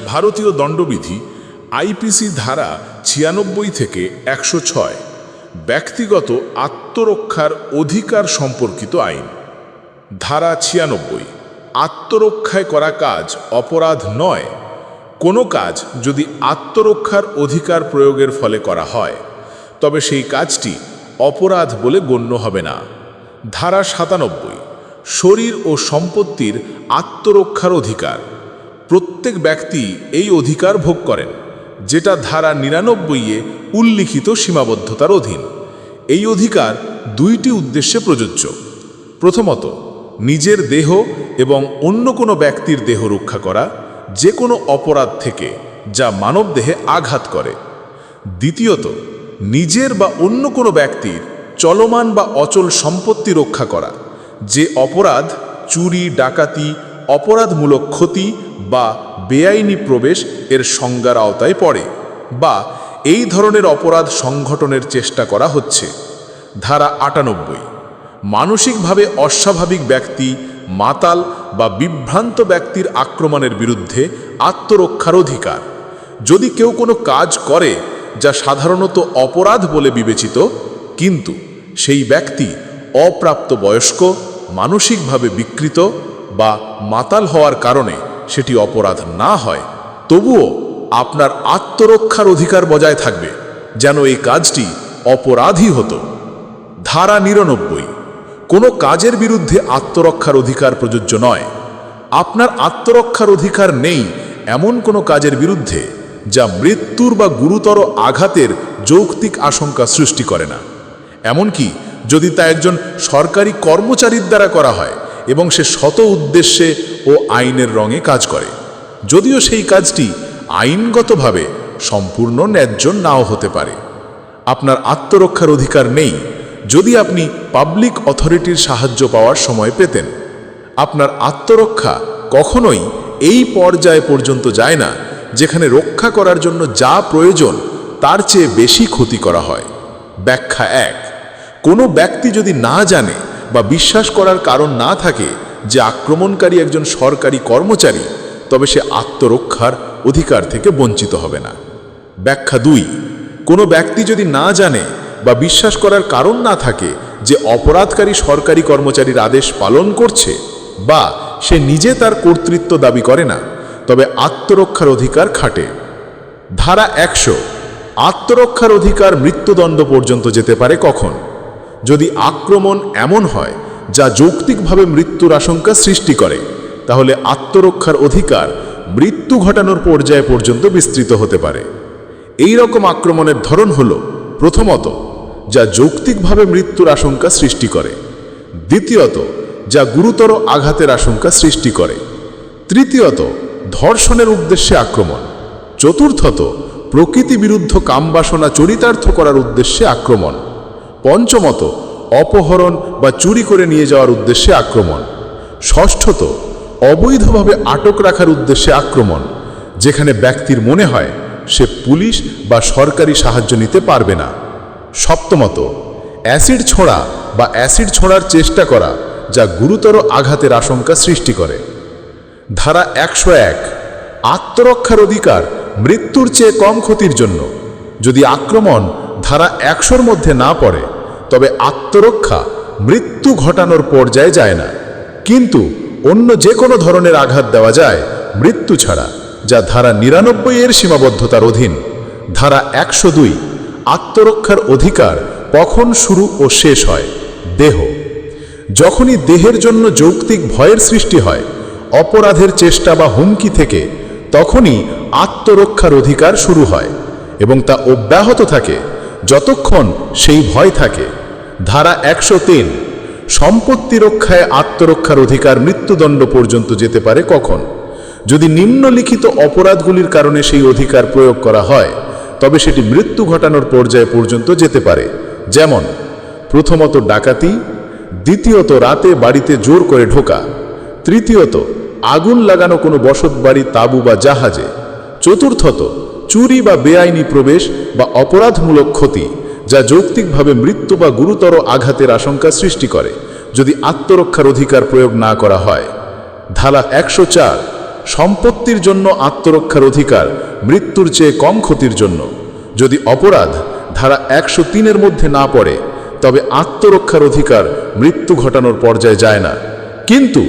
ভারতীয় দণ্ডবিধি আইপিসি ধারা ৯৬ থেকে ১০৬ ব্যক্তিগত আত্মরক্ষার অধিকার সম্পর্কিত আইন। ধারা ৯৬ আত্মরক্ষায় করা কাজ অপরাধ নয়। কোনো কাজ যদি আত্মরক্ষার অধিকার প্রয়োগের ফলে করা হয় তবে সেই কাজটি অপরাধ বলে গণ্য হবে না। ধারা ৯৭ শরীর ও সম্পত্তির আত্মরক্ষার অধিকার। প্রত্যেক ব্যক্তি এই অধিকার ভোগ করেন, যেটা ধারা ৯৯-এ উল্লিখিত সীমাবদ্ধতার অধীন। এই অধিকার দুইটি উদ্দেশ্যে প্রযোজ্য। প্রথমত, নিজের দেহ এবং অন্য কোনো ব্যক্তির দেহ রক্ষা করা যে কোনো অপরাধ থেকে যা মানবদেহে আঘাত করে। দ্বিতীয়ত, নিজের বা অন্য কোনো ব্যক্তির চলমান বা অচল সম্পত্তি রক্ষা করা যে অপরাধ চুরি, ডাকাতি, অপরাধমূলক ক্ষতি বা বেআইনি প্রবেশ এর সংজ্ঞার আওতায় পড়ে বা এই ধরনের অপরাধ সংঘটনের চেষ্টা করা হচ্ছে। ধারা ৯৮ মানসিকভাবে অস্বাভাবিক ব্যক্তি, মাতাল বা বিভ্রান্ত ব্যক্তির আক্রমণের বিরুদ্ধে আত্মরক্ষার অধিকার। যদি কেউ কোনো কাজ করে যা সাধারণত অপরাধ বলে বিবেচিত, কিন্তু সেই ব্যক্তি অপ্রাপ্তবয়স্ক, মানসিকভাবে বিকৃত বা মাতাল হওয়ার কারণে সেটি অপরাধ না হয়, তবুও আপনার আত্মরক্ষার অধিকার বজায় থাকবে যেন এই কাজটি অপরাধী হতো। ধারা ৯৯ কোনো কাজের বিরুদ্ধে আত্মরক্ষার অধিকার প্রযোজ্য নয়। আপনার আত্মরক্ষার অধিকার নেই এমন কোনো কাজের বিরুদ্ধে যা মৃত্যুর বা গুরুতর আঘাতের যৌক্তিক আশঙ্কা সৃষ্টি করে না, এমনকি যদি তা একজন সরকারি কর্মচারীর দ্বারা করা হয় এবং সে শত উদ্দেশ্যে ও আইনের রঙে কাজ করে, যদিও সেই কাজটি আইনগতভাবে সম্পূর্ণ ন্যায্য নাও হতে পারে। আপনার আত্মরক্ষার অধিকার নেই যদি আপনি পাবলিক অথরিটির সাহায্য পাওয়ার সময় পেতেন। আপনার আত্মরক্ষা কখনোই এই পর্যায় পর্যন্ত যায় না যেখানে রক্ষা করার জন্য যা প্রয়োজন তার চেয়ে বেশি ক্ষতি করা হয়। ব্যাখ্যা ১, কোনো ব্যক্তি যদি না জানে বা বিশ্বাস করার কারণ না থাকে যে আক্রমণকারী একজন সরকারি কর্মচারী, তবে সে আত্মরক্ষার অধিকার থেকে বঞ্চিত হবে না। ব্যাখ্যা ২, কোনো ব্যক্তি যদি না জানে বা বিশ্বাস করার কারণ না থাকে যে অপরাধকারী সরকারি কর্মচারীর আদেশ পালন করছে বা সে নিজে তার কর্তৃত্ব দাবি করে না, তবে আত্মরক্ষার অধিকার খাটে। ধারা ১০০ আত্মরক্ষার অধিকার মৃত্যুদণ্ড পর্যন্ত যেতে পারে কখন? যদি আক্রমণ এমন হয় যা যৌক্তিকভাবে মৃত্যুর আশঙ্কা সৃষ্টি করে, তাহলে আত্মরক্ষার অধিকার মৃত্যু ঘটানোর পর্যায় পর্যন্ত বিস্তৃত হতে পারে। এই রকম আক্রমণের ধরন হল: প্রথমত, যা যৌক্তিকভাবে মৃত্যুর আশঙ্কা সৃষ্টি করে; দ্বিতীয়ত, যা গুরুতর আঘাতের আশঙ্কা সৃষ্টি করে; তৃতীয়ত, ধর্ষণের উদ্দেশ্যে আক্রমণ; চতুর্থত, প্রকৃতি বিরুদ্ধ কামবাসনা চরিতার্থ করার উদ্দেশ্যে আক্রমণ; পঞ্চমত, অপহরণ বা চুরি করে নিয়ে যাওয়ার উদ্দেশ্যে আক্রমণ; ষষ্ঠত, অবৈধভাবে আটক রাখার উদ্দেশ্যে আক্রমণ, যেখানে ব্যক্তির মনে হয় সে পুলিশ বা সরকারি সাহায্য নিতে পারবে না; সপ্তমত, অ্যাসিড ছোঁড়া বা অ্যাসিড ছোঁড়ার চেষ্টা করা যা গুরুতর আঘাতের আশঙ্কা সৃষ্টি করে। ধারা ১০১ আত্মরক্ষার অধিকার মৃত্যুর চেয়ে কম ক্ষতির জন্য। যদি আক্রমণ ধারা ১০০-র মধ্যে না পড়ে, তবে আত্মরক্ষা মৃত্যু ঘটানোর পর্যায়ে যায় না, কিন্তু অন্য যে কোনো ধরনের আঘাত দেওয়া যায় মৃত্যু ছাড়া, যা ধারা ৯৯-এর সীমাবদ্ধতার অধীন। ধারা ১০২ আত্মরক্ষার অধিকার কখন শুরু ও শেষ হয়? দেহ। যখনই দেহের জন্য যৌক্তিক ভয়ের সৃষ্টি হয়, অপরাধের চেষ্টা বা হুমকি থেকে, তখনই আত্মরক্ষার অধিকার শুরু হয় এবং তা অব্যাহত থাকে যতক্ষণ সেই ভয় থাকে। ধারা ১০৩ সম্পত্তি রক্ষায় আত্মরক্ষার অধিকার মৃত্যুদণ্ড পর্যন্ত যেতে পারে কখন? যদি নিম্নলিখিত অপরাধগুলির কারণে সেই অধিকার প্রয়োগ করা হয়, তবে সেটি মৃত্যু ঘটানোর পর্যায় পর্যন্ত যেতে পারে। যেমন: প্রথমত, ডাকাতি; দ্বিতীয়ত, রাতে বাড়িতে জোর করে ঢোকা; তৃতীয়ত, আগুন লাগানো কোনো বসতবাড়ি, তাঁবু বা জাহাজে; চতুর্থত, চুরি বা বেআইনি প্রবেশ বা অপরাধমূলক ক্ষতি যা যৌক্তিকভাবে মৃত্যু বা গুরুতর আঘাতের আশঙ্কা সৃষ্টি করে, যদি আত্মরক্ষার অধিকার প্রয়োগ না করা হয়। ধারা ১০৪ সম্পত্তির জন্য আত্মরক্ষার অধিকার মৃত্যুর চেয়ে কম ক্ষতির জন্য। যদি অপরাধ ধারা 103-এর মধ্যে না পড়ে তবে আত্মরক্ষার অধিকার মৃত্যু ঘটানোর পর্যায়ে যায় না, কিন্তু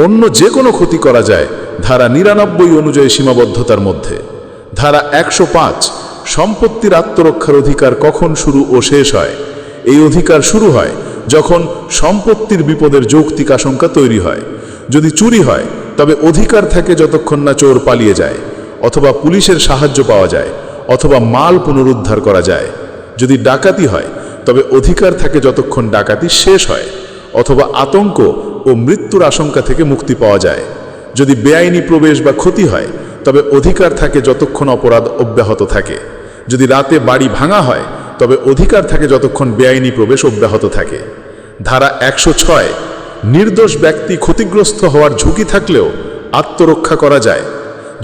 অন্য যে কোনো ক্ষতি করা যায় ধারা 99 অনুযায়ী সীমাবদ্ধতার মধ্যে। ধারা 105 সম্পত্তির আত্মরক্ষার অধিকার কখন শুরু ও শেষ হয়? এই অধিকার শুরু হয় যখন সম্পত্তির বিপদের যৌক্তিক আশঙ্কা তৈরি হয়। যদি চুরি হয় তবে অধিকার থাকে যতক্ষণ না চোর পালিয়ে যায়, অথবা পুলিশের সাহায্য পাওয়া যায়, অথবা মাল পুনরুদ্ধার করা যায়। যদি ডাকাতি হয় তবে অধিকার থাকে যতক্ষণ ডাকাতি শেষ হয়, অথবা আতঙ্ক ও মৃত্যুর আশঙ্কা থেকে মুক্তি পাওয়া যায়। যদি বেআইনি প্রবেশ বা ক্ষতি হয় তবে অধিকার থাকে যতক্ষণ অপরাধ অব্যাহত থাকে। যদি রাতে বাড়ি ভাঙা হয় তবে অধিকার থাকে যতক্ষণ বেআইনি প্রবেশ অব্যাহত থাকে। ধারা 106 নির্দোষ ব্যক্তি ক্ষতিগ্রস্ত হওয়ার ঝুঁকি থাকলেও আত্মরক্ষা করা যায়।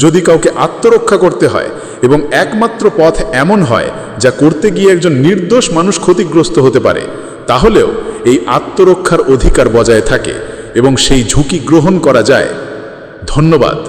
যদি কাউকে আত্মরক্ষা করতে হয় এবং একমাত্র পথ এমন হয় যা করতে গিয়ে একজন নির্দোষ মানুষ ক্ষতিগ্রস্ত হতে পারে, তাহলেও এই আত্মরক্ষার অধিকার বজায় থাকে এবং সেই ঝুঁকি গ্রহণ করা যায়। ধন্যবাদ।